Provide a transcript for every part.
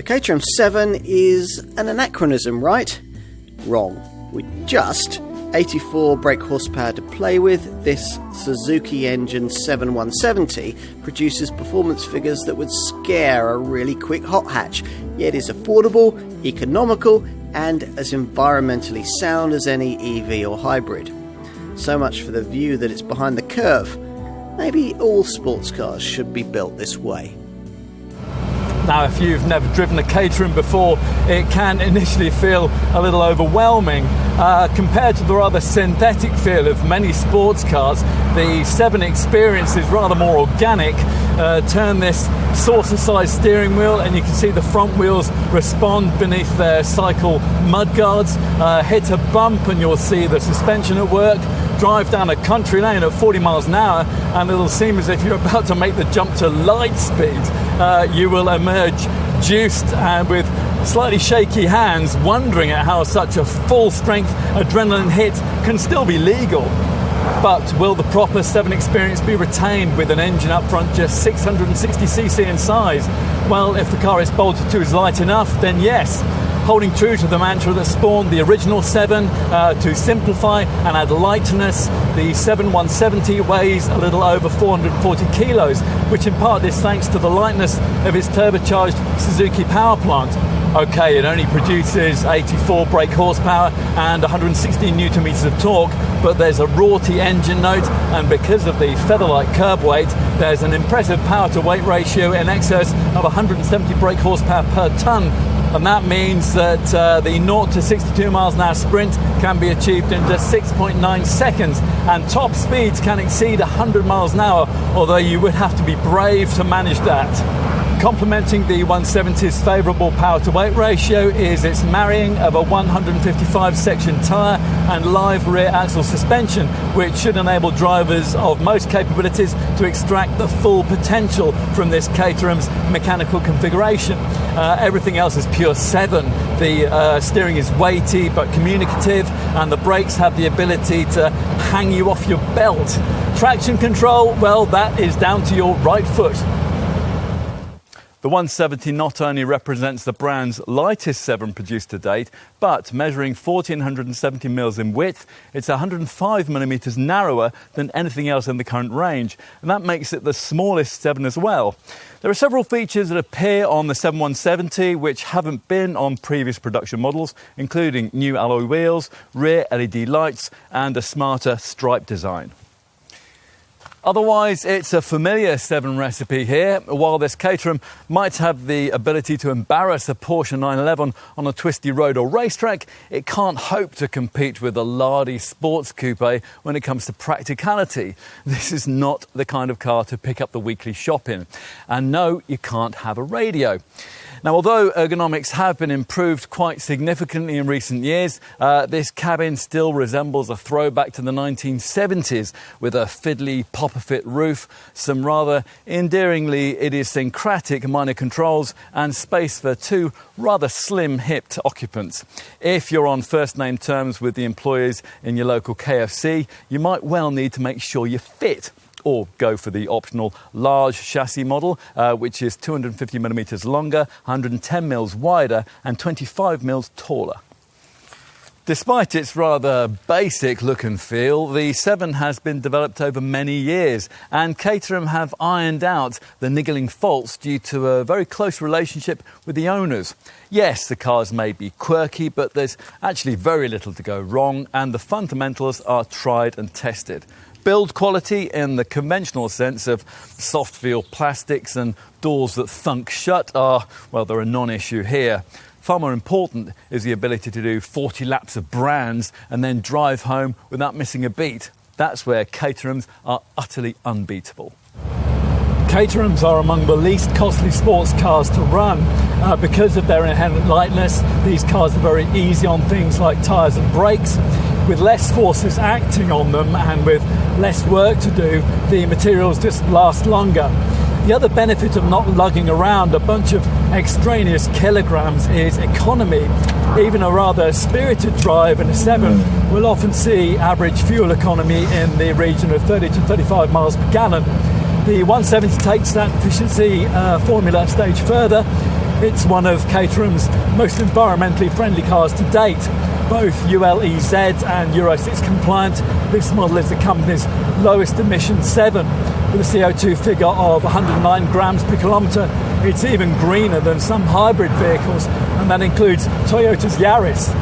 The Caterham 7 is an anachronism, right? Wrong. With just 84 brake horsepower to play with, this Suzuki engine 7170 produces performance figures that would scare a really quick hot hatch, yet is affordable, economical, and as environmentally sound as any EV or hybrid. So much for the view that it's behind the curve. Maybe all sports cars should be built this way. Now, if you've never driven a Caterham before, it can initially feel a little overwhelming. Compared to the rather synthetic feel of many sports cars, the 7 experience is rather more organic. Turn this saucer-sized steering wheel and you can see the front wheels respond beneath their cycle mudguards. Hit a bump and you'll see the suspension at work. Drive down a country lane at 40 miles an hour and it'll seem as if you're about to make the jump to light speed. You will emerge juiced and with slightly shaky hands, wondering at how such a full-strength adrenaline hit can still be legal. But will the proper 7 experience be retained with an engine up front just 660cc in size? Well, if the car it's bolted to is light enough, then yes. Holding true to the mantra that spawned the original 7, to simplify and add lightness, the 7170 weighs a little over 440 kilos, which in part is thanks to the lightness of its turbocharged Suzuki power plant. Okay, it only produces 84 brake horsepower and 116 newton meters of torque, but there's a rorty engine note, and because of the feather-like curb weight, there's an impressive power-to-weight ratio in excess of 170 brake horsepower per tonne. And that means that the 0 to 62 miles an hour sprint can be achieved in just 6.9 seconds, and top speeds can exceed 100 miles an hour, although you would have to be brave to manage that. Complementing the 170's favourable power-to-weight ratio is its marrying of a 155-section tyre and live rear axle suspension, which should enable drivers of most capabilities to extract the full potential from this Caterham's mechanical configuration. Everything else is pure 7. The steering is weighty but communicative, and the brakes have the ability to hang you off your belt. Traction control, well, that is down to your right foot. The 170 not only represents the brand's lightest 7 produced to date, but measuring 1,470 mils in width, it's 105 millimetres narrower than anything else in the current range, and that makes it the smallest 7 as well. There are several features that appear on the 7170 which haven't been on previous production models, including new alloy wheels, rear LED lights, and a smarter stripe design. Otherwise, it's a familiar 7 recipe here. While this Caterham might have the ability to embarrass a Porsche 911 on a twisty road or racetrack, it can't hope to compete with a lardy sports coupe when it comes to practicality. This is not the kind of car to pick up the weekly shop in. And no, you can't have a radio. Now, although ergonomics have been improved quite significantly in recent years, this cabin still resembles a throwback to the 1970s with a fiddly pop-a-fit roof, some rather endearingly idiosyncratic minor controls, and space for 2 rather slim-hipped occupants. If you're on first-name terms with the employees in your local KFC, you might well need to make sure you fit. Or go for the optional large chassis model, which is 250 millimetres longer, 110 mils wider, and 25 mils taller. Despite its rather basic look and feel, the 7 has been developed over many years, and Caterham have ironed out the niggling faults due to a very close relationship with the owners. Yes, the cars may be quirky, but there's actually very little to go wrong, and the fundamentals are tried and tested. Build quality in the conventional sense of soft feel plastics and doors that thunk shut are, well, they're a non-issue here. Far more important is the ability to do 40 laps of brands and then drive home without missing a beat. That's where Caterhams are utterly unbeatable. Caterhams are among the least costly sports cars to run. Because of their inherent lightness, these cars are very easy on things like tyres and brakes. With less forces acting on them and with less work to do, the materials just last longer. The other benefit of not lugging around a bunch of extraneous kilograms is economy. Even a rather spirited drive in a 7 will often see average fuel economy in the region of 30 to 35 miles per gallon. The 170 takes that efficiency formula a stage further. It's one of Caterham's most environmentally friendly cars to date. Both ULEZ and Euro 6 compliant, this model is the company's lowest emission 7 with a CO2 figure of 109 grams per kilometre. It's even greener than some hybrid vehicles, and that includes Toyota's Yaris.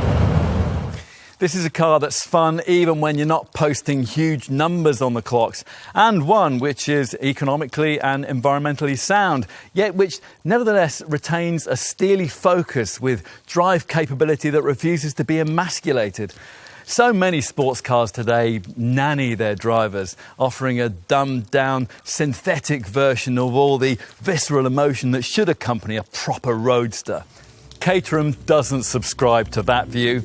This is a car that's fun even when you're not posting huge numbers on the clocks, and one which is economically and environmentally sound, yet which nevertheless retains a steely focus with drive capability that refuses to be emasculated. So many sports cars today nanny their drivers, offering a dumbed-down synthetic version of all the visceral emotion that should accompany a proper roadster. Caterham doesn't subscribe to that view.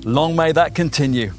Long may that continue.